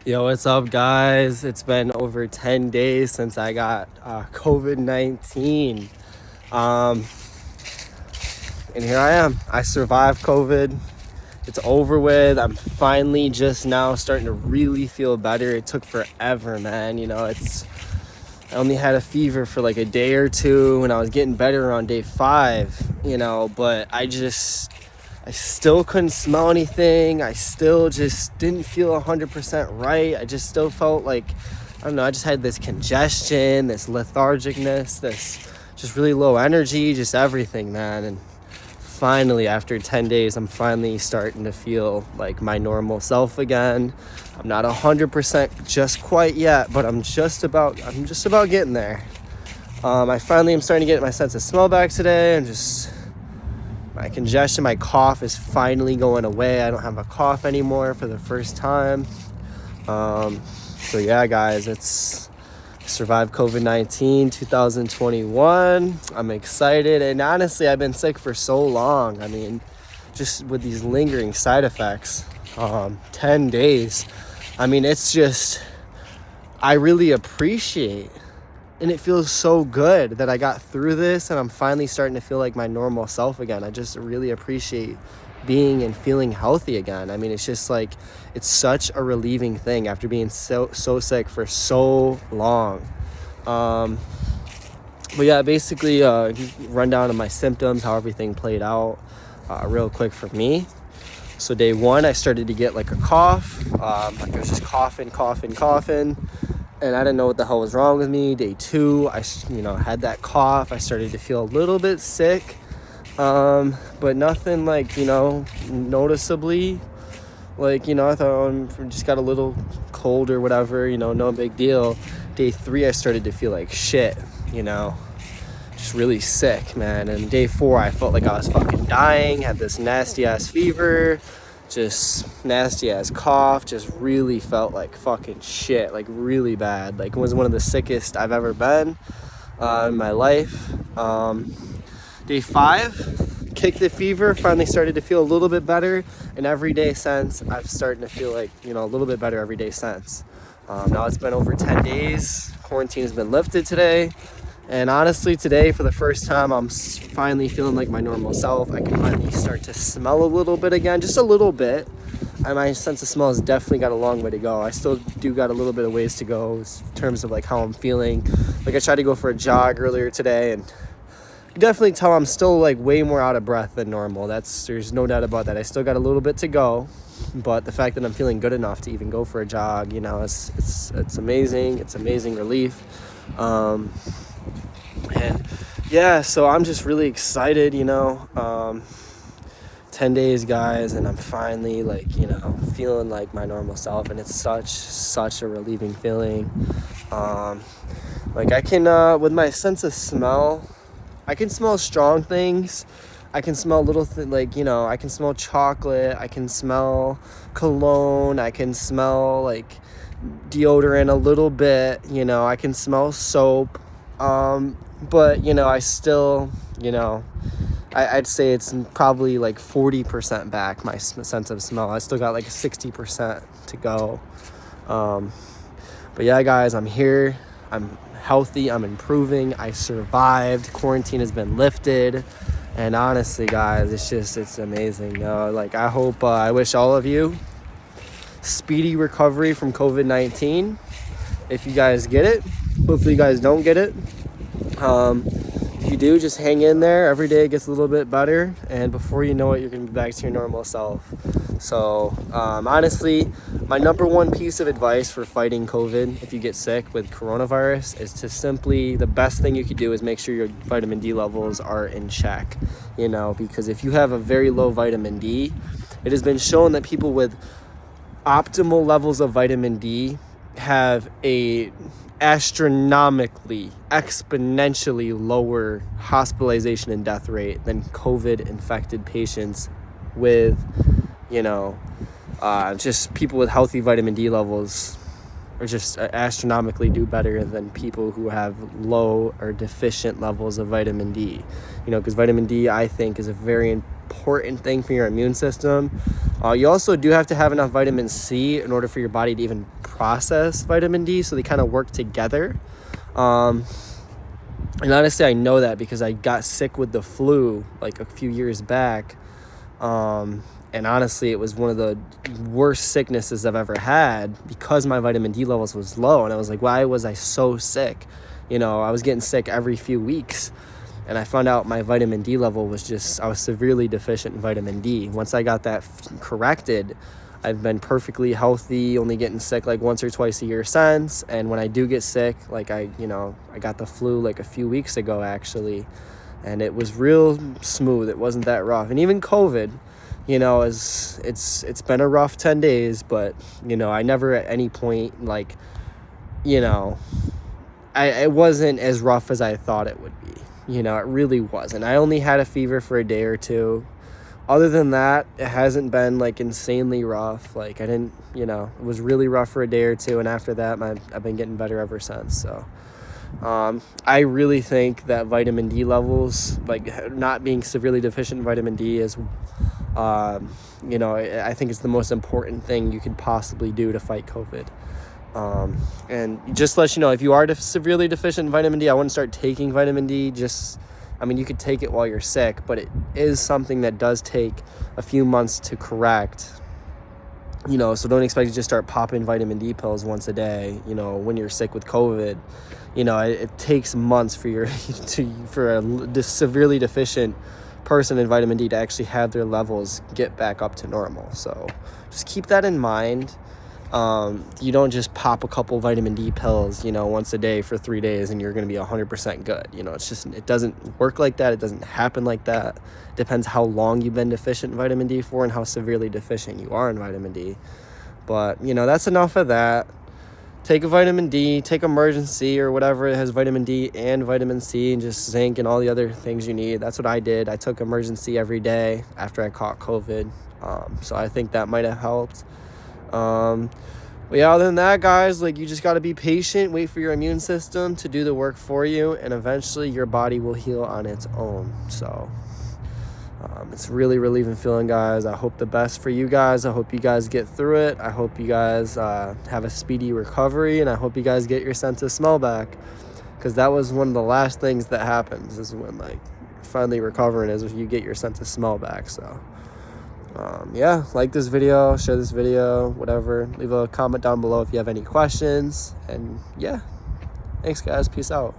Yo, what's up, guys? It's been over 10 days since I got COVID-19. Um, and here I am. I survived COVID. It's over with. I'm finally just now starting to really feel better. It took forever, man. I only had a fever for like a day or two, and I was getting better on day 5, but I still couldn't smell anything. I still just didn't feel 100% right. I just still felt like, I don't know, I just had this congestion, this lethargicness, this just really low energy, just everything, man. And finally, after 10 days, I'm finally starting to feel like my normal self again. I'm not 100% just quite yet, but I'm just about getting there. I finally am starting to get my sense of smell back today. My congestion, my cough is finally going away. I don't have a cough anymore for the first time. So yeah, guys, I survived COVID-19 2021. I'm excited, and honestly, I've been sick for so long. I mean, just with these lingering side effects, 10 days. I mean, I really appreciate, and it feels so good that I got through this and I'm finally starting to feel like my normal self again. I just really appreciate being and feeling healthy again. I mean, it's just like, it's such a relieving thing after being so sick for so long. But yeah, basically, run down of my symptoms, how everything played out, real quick for me. So day 1, I started to get like a cough. I was just coughing. And I didn't know what the hell was wrong with me. Day 2, I had that cough. I started to feel a little bit sick, but nothing like, noticeably. I thought I just got a little cold or whatever, no big deal. Day 3, I started to feel like shit, just really sick, man. And day 4, I felt like I was fucking dying, had this nasty ass fever, just nasty ass cough, just really felt like fucking shit, like really bad. Like, it was one of the sickest I've ever been in my life. Day 5, kicked the fever, finally started to feel a little bit better, and every day since, I've started to feel like, a little bit better every day since. Now it's been over 10 days. Quarantine has been lifted today. And honestly, today, for the first time, I'm finally feeling like my normal self. I can finally start to smell a little bit again, just a little bit. And my sense of smell has definitely got a long way to go. I still do got a little bit of ways to go in terms of like how I'm feeling. Like, I tried to go for a jog earlier today, and you can definitely tell I'm still like way more out of breath than normal. There's no doubt about that. I still got a little bit to go, but the fact that I'm feeling good enough to even go for a jog, it's amazing. It's amazing relief. And yeah, so I'm just really excited, 10 days, guys, and I'm finally feeling like my normal self, and it's such a relieving feeling. I can, with my sense of smell, I can smell strong things. I can smell little I can smell chocolate. I can smell cologne. I can smell like deodorant a little bit. I can smell soap. But I still, I'd say it's probably like 40% back, my sense of smell. I still got like 60% to go. But yeah, guys, I'm here. I'm healthy. I'm improving. I survived. Quarantine has been lifted. And honestly, guys, it's amazing. I wish all of you speedy recovery from COVID-19. If you guys get it, hopefully you guys don't get it. If you do, just hang in there. Every day it gets a little bit better, and before you know it, you're going to be back to your normal self. So, honestly, my number one piece of advice for fighting COVID, if you get sick with coronavirus, is the best thing you could do is make sure your vitamin D levels are in check, because if you have a very low vitamin D, it has been shown that people with optimal levels of vitamin D have a astronomically, exponentially lower hospitalization and death rate than COVID infected patients with, just people with healthy vitamin D levels are just astronomically do better than people who have low or deficient levels of vitamin D. Because vitamin D, I think, is a very important thing for your immune system. You also do have to have enough vitamin C in order for your body to even process vitamin D, so they kind of work together. And honestly, I know that because I got sick with the flu like a few years back. And honestly, it was one of the worst sicknesses I've ever had because my vitamin D levels was low. And I was like, why was I so sick? You know, I was getting sick every few weeks. And I found out my vitamin D level was just, I was severely deficient in vitamin D. Once I got that corrected, I've been perfectly healthy, only getting sick like once or twice a year since. And when I do get sick, like I got the flu like a few weeks ago actually, and it was real smooth. It wasn't that rough. And even COVID, you know, it's been a rough 10 days, but you know, I never at any point like, you know, it wasn't as rough as I thought it would be. You know, it really wasn't. I only had a fever for a day or two. Other than that, it hasn't been like insanely rough. Like I didn't, you know, it was really rough for a day or two. And after that, I've been getting better ever since. So I really think that vitamin D levels, like not being severely deficient in vitamin D is, you know, I think it's the most important thing you could possibly do to fight COVID. And just to let you know, if you are severely deficient in vitamin D, I wouldn't start taking vitamin D. You could take it while you're sick, but it is something that does take a few months to correct, you know, so don't expect to just start popping vitamin D pills once a day, you know, when you're sick with COVID. You know, it takes months for a severely deficient person in vitamin D to actually have their levels get back up to normal. So just keep that in mind. You don't just pop a couple vitamin D pills, you know, once a day for 3 days and you're going to be 100% good. You know, it doesn't work like that. It doesn't happen like that. It depends how long you've been deficient in vitamin D for and how severely deficient you are in vitamin D. But, you know, that's enough of that. Take a vitamin D, take Emergency or whatever. It has vitamin D and vitamin C and just zinc and all the other things you need. That's what I did. I took Emergency every day after I caught COVID. So I think that might have helped. But yeah, other than that, guys, like you just got to be patient, wait for your immune system to do the work for you, and eventually your body will heal on its own. So it's really relieving feeling, guys. I hope the best for you guys. I hope you guys get through it. I hope you guys have a speedy recovery, and I hope you guys get your sense of smell back, because that was one of the last things that happens is when like finally recovering is if you get your sense of smell back. So yeah, like this video, share this video, whatever. Leave a comment down below if you have any questions. And yeah, thanks guys. Peace out.